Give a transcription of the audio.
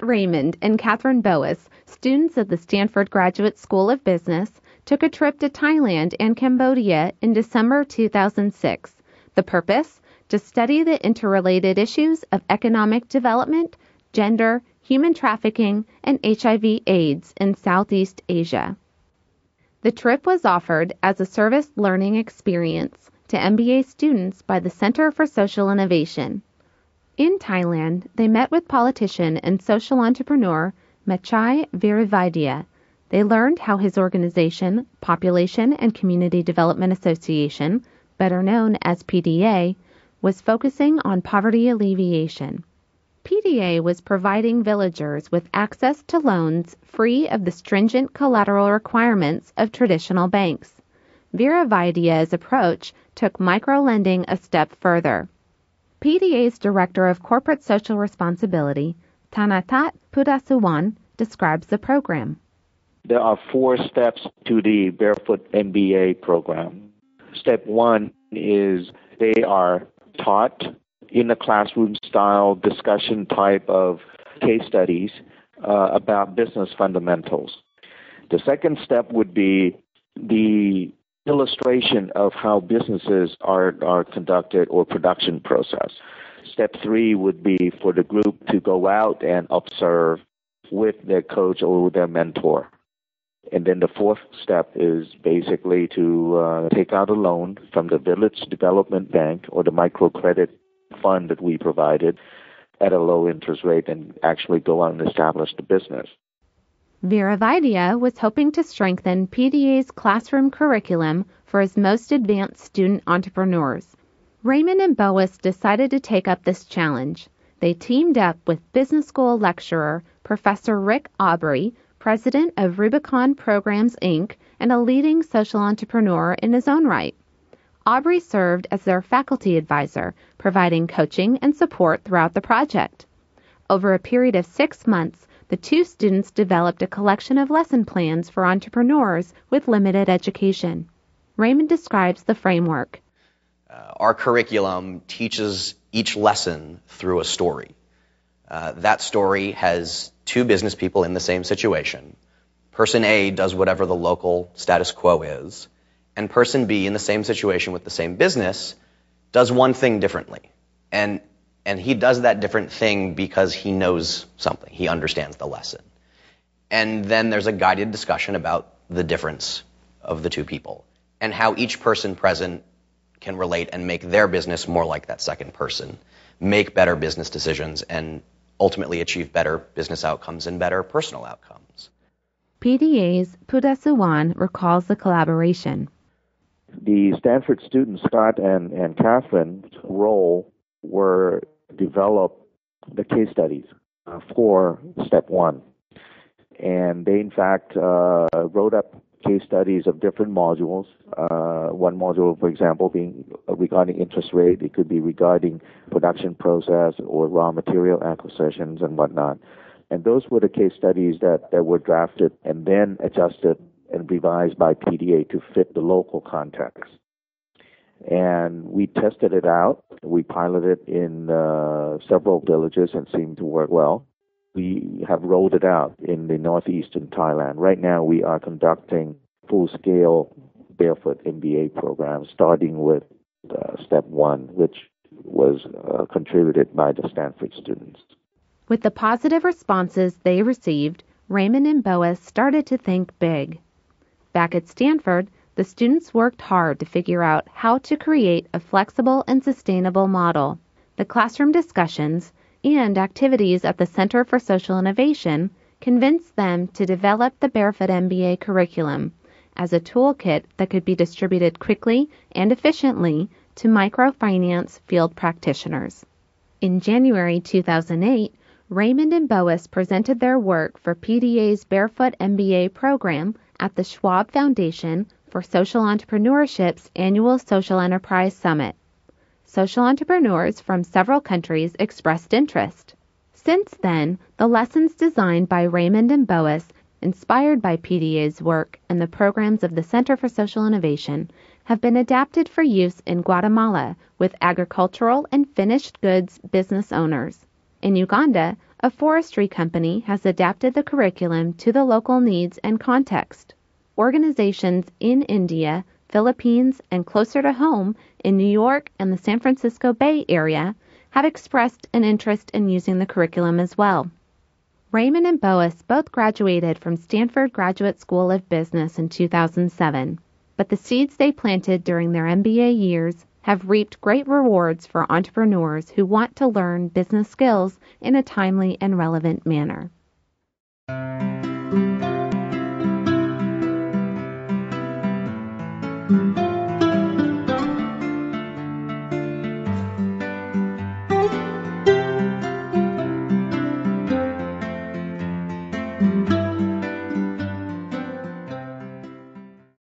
Raymond and Katherine Boas, students of the Stanford Graduate School of Business, took a trip to Thailand and Cambodia in December 2006. The purpose? To study the interrelated issues of economic development, gender, human trafficking, and HIV/AIDS in Southeast Asia. The trip was offered as a service learning experience to MBA students by the Center for Social Innovation. In Thailand, they met with politician and social entrepreneur Machai Viravidya. They learned how his organization, Population and Community Development Association, better known as PDA, was focusing on poverty alleviation. PDA was providing villagers with access to loans free of the stringent collateral requirements of traditional banks. Viravidya's approach took microlending a step further. PDA's Director of Corporate Social Responsibility, Thanatat Pudasuwan, describes the program. There are 4 steps to the Barefoot MBA program. Step 1 is they are taught in a classroom-style discussion type of case studies about business fundamentals. The second step would be the illustration of how businesses are conducted or production process. Step 3 would be for the group to go out and observe with their coach or with their mentor. And then the 4th step is basically to take out a loan from the Village Development Bank or the microcredit fund that we provided at a low interest rate and actually go out and establish the business. Viravidya was hoping to strengthen PDA's classroom curriculum for his most advanced student entrepreneurs. Raymond and Boas decided to take up this challenge. They teamed up with business school lecturer Professor Rick Aubrey, president of Rubicon Programs, Inc., and a leading social entrepreneur in his own right. Aubrey served as their faculty advisor, providing coaching and support throughout the project. Over a period of 6 months, the 2 students developed a collection of lesson plans for entrepreneurs with limited education. Raymond describes the framework. Our curriculum teaches each lesson through a story. That story has 2 business people in the same situation. Person A does whatever the local status quo is, and person B in the same situation with the same business does one thing differently. And he does that different thing because he knows something. He understands the lesson. And then there's a guided discussion about the difference of the 2 people and how each person present can relate and make their business more like that second person, make better business decisions, and ultimately achieve better business outcomes and better personal outcomes. PDA's Pudasuwan recalls the collaboration. The Stanford students, Scott and Katherine's role were develop the case studies for step 1. And they, in fact, wrote up case studies of different modules. One module, for example, being regarding interest rate. It could be regarding production process or raw material acquisitions and whatnot. And those were the case studies that were drafted and then adjusted and revised by PDA to fit the local context. And we tested it out. We piloted in several villages and seemed to work well. We have rolled it out in the northeastern Thailand. Right now, we are conducting full-scale Barefoot MBA programs, starting with step 1, which was contributed by the Stanford students. With the positive responses they received, Raymond and Boas started to think big. Back at Stanford, the students worked hard to figure out how to create a flexible and sustainable model. The classroom discussions and activities at the Center for Social Innovation convinced them to develop the Barefoot MBA curriculum as a toolkit that could be distributed quickly and efficiently to microfinance field practitioners. In January 2008, Raymond and Boas presented their work for PDA's Barefoot MBA program at the Schwab Foundation for Social Entrepreneurship's annual Social Enterprise Summit. Social entrepreneurs from several countries expressed interest. Since then, the lessons designed by Raymond and Boas, inspired by PDA's work and the programs of the Center for Social Innovation, have been adapted for use in Guatemala with agricultural and finished goods business owners. In Uganda, A forestry company has adapted the curriculum to the local needs and context. Organizations in India, Philippines, and closer to home in New York and the San Francisco Bay Area have expressed an interest in using the curriculum as well. Raymond and Boas both graduated from Stanford Graduate School of Business in 2007, but the seeds they planted during their MBA years have reaped great rewards for entrepreneurs who want to learn business skills in a timely and relevant manner.